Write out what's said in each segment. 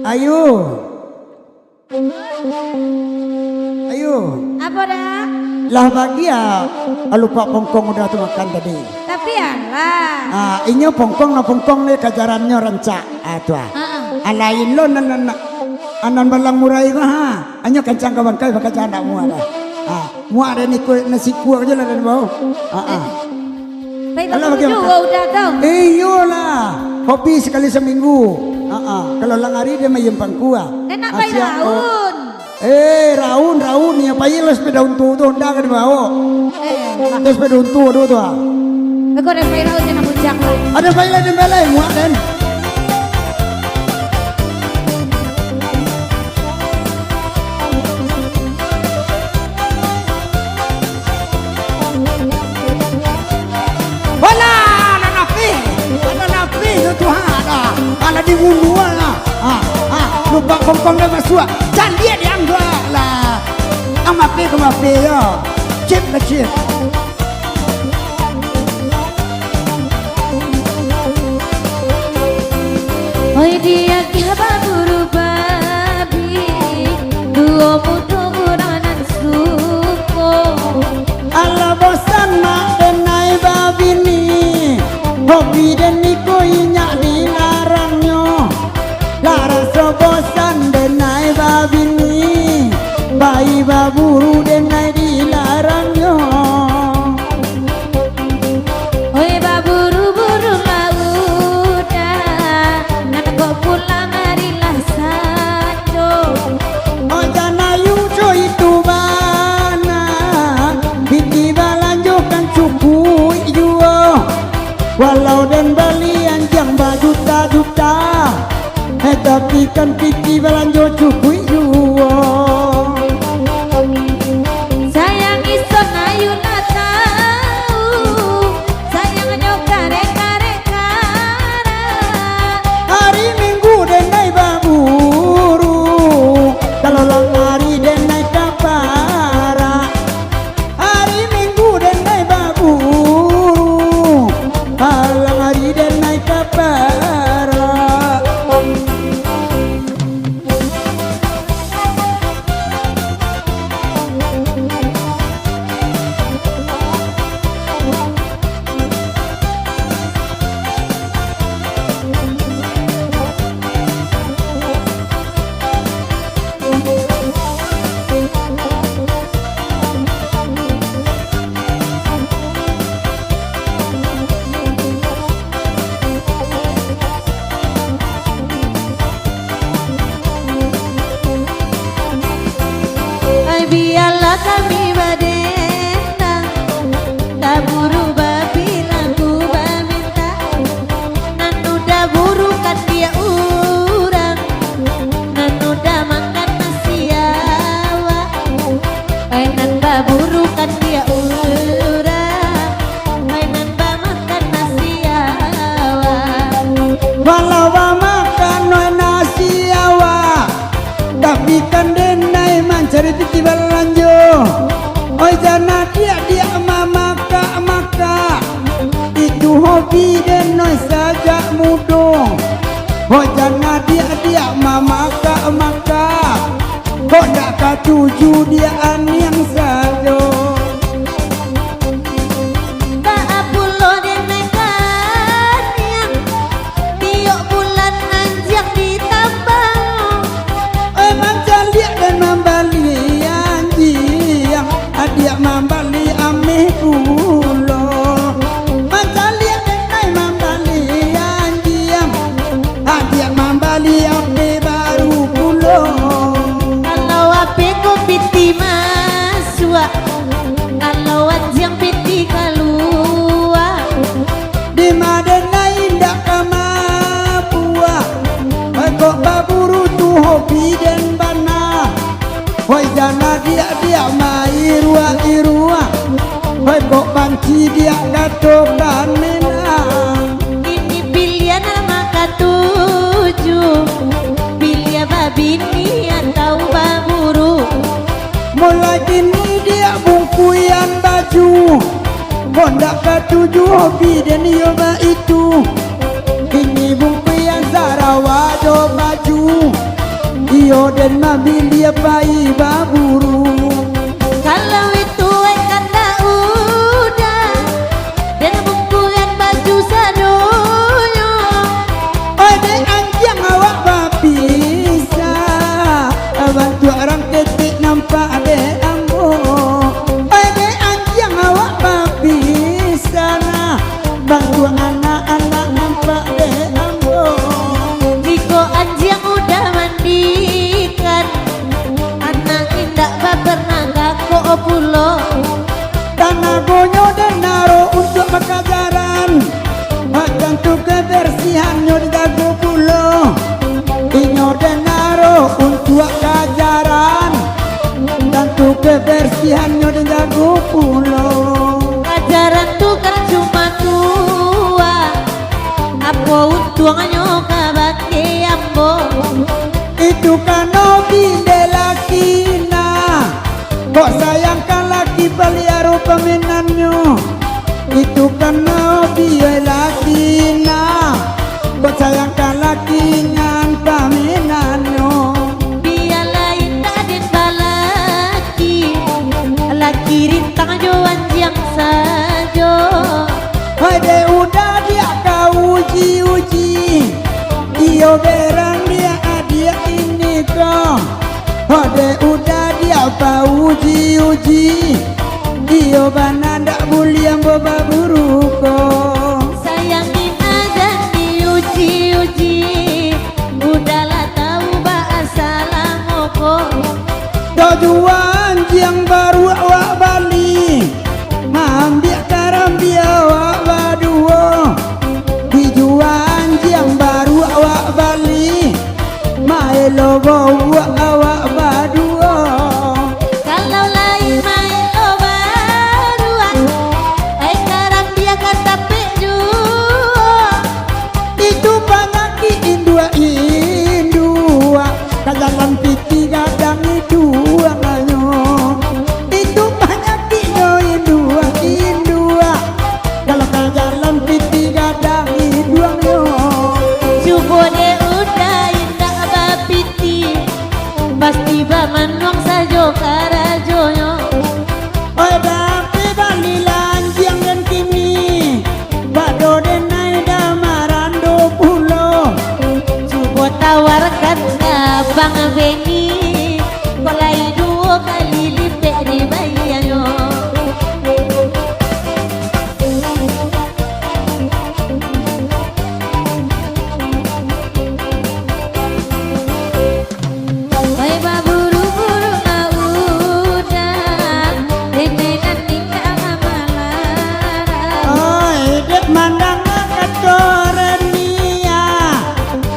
Ayo. Ayo. Apa dah? Lah bagia. Lupa pongkong udah tuh makan tadi. Tapi alah. Inyo pongkong na pongkong nih kajarannya rancak. Tuh. Alain lo anan balang murai ko ha. Anyo kencang ka bangkai baka janda mua dah. Mua ada nasi kuah aja lah dari bawah. Baik juga udah tahu. Iyalah. Hobi sekali seminggu. Kalau lang hari dia mayempang kuah. Dan nak bayi raun. Raun ya payi lo sepeda untuk tuh hendak di bawah. Terus sepeda untuk tuh. Aku ada bayi raun yang muncak. Ada bayi lah di belai muat dan. Ala di wuluan lah, lupa kongkong dan masuk, jangan dia dianggap lah, amape ke mape ya, chip lah chip. Oi dia kira buru babi, dua muda uranan suko. Ala bosan mak denai babi ni, hobi dan niko inyak dilarangnya. Larang bosan denai babi ni, bayi baburu denai dilarangnya. Oi baburu buru laudah, nak kau pulang marilah sajo. Oh jana yujo itu bana, biti balanjokan cukup juo. Walau dan balian jang bajuta-juta, tapi kan piti balanjo cukup juo. Sayang ison ayu na tahu, sayang nyokare kare kara. Hari Minggu dan naik baburu, kalau lang hari dan naik kapara. Hari Minggu dan naik baburu, kalau hari dan naik kapara. Biarlah kami badendang, tak buru babi lagu baminta. Nanu dah burukan dia urang, nanu dah makan nasi awak. Nan baburukan dia urang, nan makan nasi awak. Walau makan nasi awak, tapi kan denai mencari titi balanjo. Oi jana dia maka itu hobi denai saja mudong. Oi jana dia maka kok dak katuju dia yang sajo. Dia mambali ameh pulo, mancalia denai mambali anjiam, dia mambali ameh baru pulo. Kalau ape ko piti masua, kalau anjang piti kalua. Di madenai indak kamapua, kok baburu tu hobi dan bana. Hoi jana dia irua, hoi kok banci dia gato dan menang. Ini pilihan maka tujuh, pilih babi ni atau baburu. Mulai kini dia bungkuyan baju, kondak ketujuh hobi dan yoba itu. bawa do baju iyo den mabilia pai baburu. Kalau itu kata udah dan bungkuan baju sadonya. Oi de anjang awak babisa bantu orang ketik nampak de ambo. Oi de anjang awak babisa nah bantu anak-anak nampak de ambo. Jika anjing udah mandikan anak indak pernah gako pulo. Tanah gonyo dan naro untuk pekajaran tentu kebersihannya di dagu pulau. Inyo dan naro untuk kajaran tentu kebersihannya di dagu pulau. Ajaran tuh kan cuma tua, apa untungnya kabake ambo. Itu kan nobi de lakina, kok sayangkan laki pelihara peminannya. Itu kan nobi de lakina, kok sayangkan lakinya peminannya. Biar lain tak ada balaki, laki rintang joan yang sajo. Hai de udah dia kau uji-uji, iyo berang dia ini kau. Hai de udah dia kau uji-uji, iyo bana ndak boleh boba buruk kau. Sayangin aja diuji-uji, udahlah tahu bahasa lamoko. Tujuan yang baru awak bali, ambil karambia awak berdua. Tujuan yang baru awak bali, mai logo awak berdua. Kalau lain main lo baruan, sekarang dia kata jua. Itu banyak indua, kajalan piti gadang indua kanyo. Itu banyak indua, kalau kajalan piti gadang indua kanyo. Cuba de udah indah bapiti, pasti bamanwang sajo karajonyo. Oi dapi bali lanjang dan kini, bado den naida marando pulo. Cuba tawarkan abang Beni, kolai 2 kali lipat dibayarnya. Wai baburu-buru udah, remenan nikah amalara. Oi dek mandang katoran dia,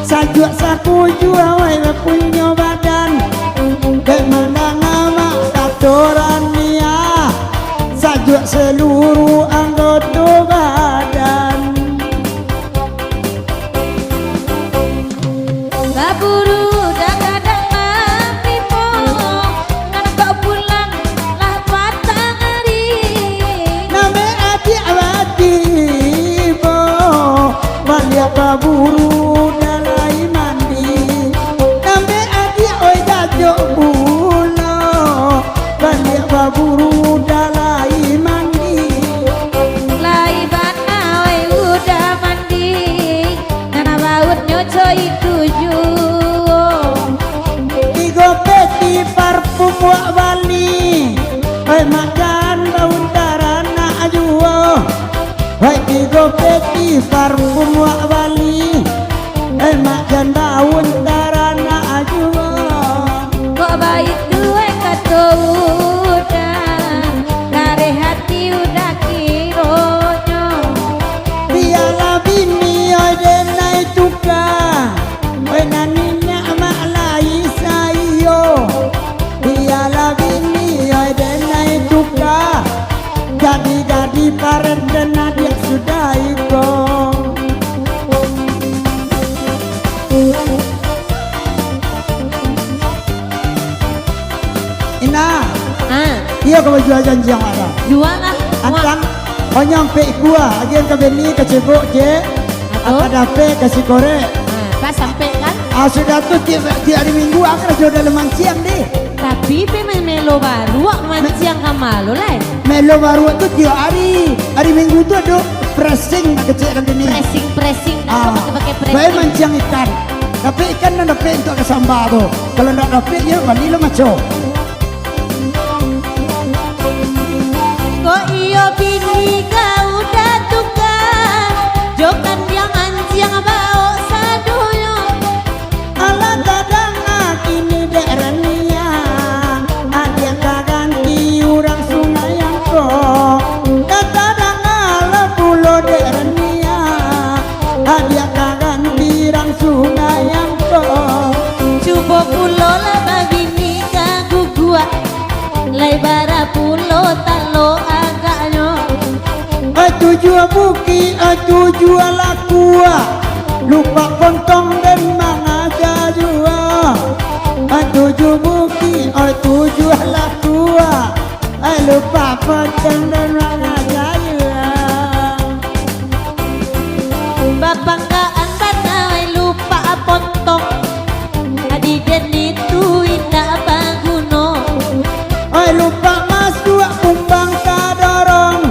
sajuk sapu jua wai punya badan. Dek mandang ama katoran dia, sajuk seluruh anggota badan. Baburu dah kadang mami po, nak pulang lah patang hari. Name adik bo, balia baburu dalai mandi. Name adik oi jajo pulo, balia baburu dalai mandi. Lai bana oi udah mandi, nana baut nyoco itu juo. Tigo peti parfum wak bali, oi makan bau tarana ajuo. Oi tigo peti parfum wak bali, oi makan bau tarana ajuo. Kok baik dua kata udah, kare hati udah kironyo. Biarlah bini oi denai tuka, oi naninya mak lai sayo. Biarlah bini oi denai tuka, jadi paren dena dia sudah ikut. Ina, iya kau jual janji yang ada. Jual lah. Antang, kau nyampe gua, agen ke beni ke cebok je, Apa? ada pe kasih korek. Pak sampai kan? Sudah tuh tiap hari Minggu akan sudah leman siang deh. Tapi memang melo baru manciang kamalu lah. Melo baru tuh tiap hari Minggu tuh ada pressing kecil nanti nih. Pressing pakai pressing. Baik manciang ikan. Tapi ikan nak dapat untuk kesambah tuh. Kalau nak dapat ya balik lo maco. Kok iyo bini kau dah tukar, jokan yang anjing bau saduyo. Ala kadang kini derania, ada kaganti orang sungai yang kok. Kadang ala pulau derania, ada kaganti orang sungai yang kok. Cuba pulau lah babini kagu gua, lebar pulau talo agaknya. Tujuh buki, tujuh lakua, lupa pontong dan mengajar jua. Tujuh buki, tujuh lakua, lupa pontong dan mengajar jua. Bapanggaan banai lupa pontong, adi den itu indah baguno. Lupa masuk kumbang kadorong,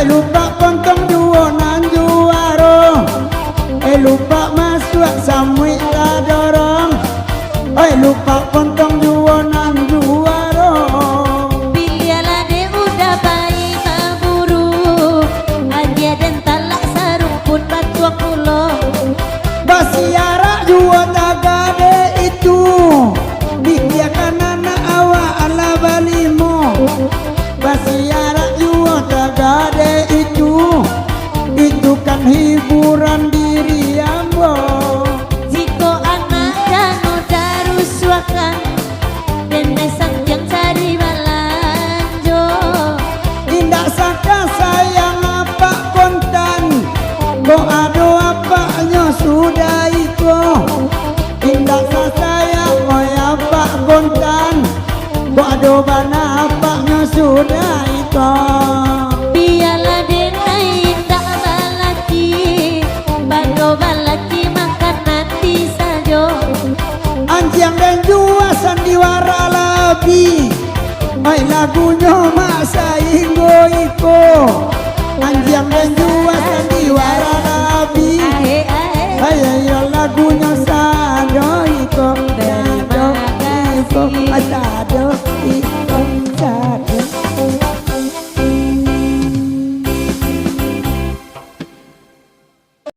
lupa pontong juonan juaro. Lupa masuk samui kadorong, lupa pontong juonan juaro. Bilialah de udah bayi maburu, aja den talak sarung pun batuang pulo. Basiara juo tagade itu, biarkan anak awak ala balimo. Basiara juo tagade itu kan hiburan diri ambo. Jiko anak dano daruswakan, den mesang yang cari balanjo. Indah saka sayang apa kontan, ko ado apanya sudah iko. Indah sa sayang oi apa kontan, ko ado bana apanya sudah iko. Biarlah den indah balaki, bando balaki makan nanti sajo. Anjang dan jua sandiwara labi, oi lagunya masa inggo iko.